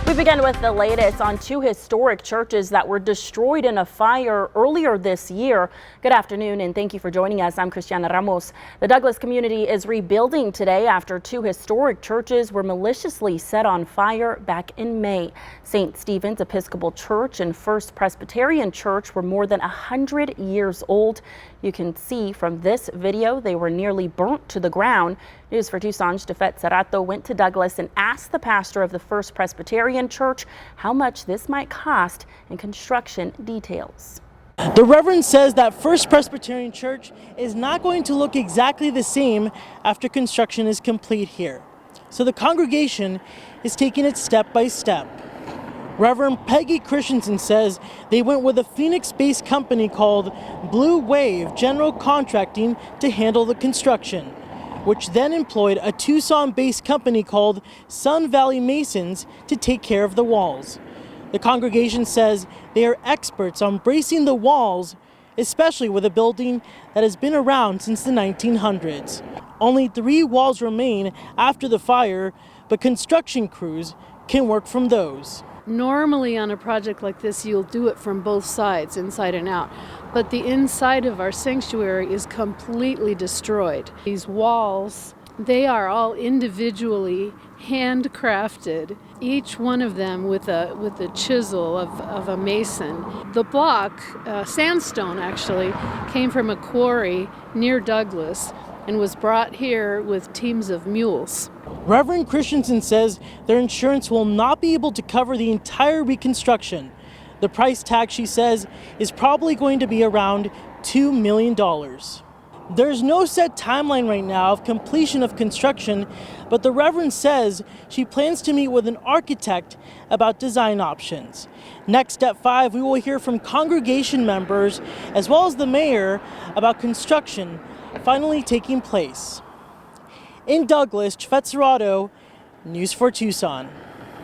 We begin with the latest on two historic churches that were destroyed in a fire earlier this year. Good afternoon and thank you for joining us. I'm Cristiana Ramos. The Douglas community is rebuilding today after two historic churches were maliciously set on fire back in May. St. Stephen's Episcopal Church and First Presbyterian Church were more than 100 years old. You can see from this video they were nearly burnt to the ground. News for Tucson's Jafet Serato went to Douglas and asked the pastor of the First Presbyterian Church how much this might cost and construction details. The Reverend says that First Presbyterian Church is not going to look exactly the same after construction is complete here. So the congregation is taking it step by step. Reverend Peggy Christensen says they went with a Phoenix-based company called Blue Wave General Contracting to handle the construction, which then employed a Tucson-based company called Sun Valley Masons to take care of the walls. The congregation says they are experts on bracing the walls, especially with a building that has been around since the 1900s. Only 3 walls remain after the fire, but construction crews can work from those. Normally on a project like this, you'll do it from both sides, inside and out. But the inside of our sanctuary is completely destroyed. These walls, they are all individually handcrafted, each one of them with a chisel of a mason. The block, sandstone actually, came from a quarry near Douglas and was brought here with teams of mules. Reverend Christensen says their insurance will not be able to cover the entire reconstruction. The price tag, she says, is probably going to be around $2 million. There's no set timeline right now of completion of construction, but the Reverend says she plans to meet with an architect about design options. Next at 5, we will hear from congregation members as well as the mayor about construction finally taking place. In Douglas, Jafet Serato, News for Tucson.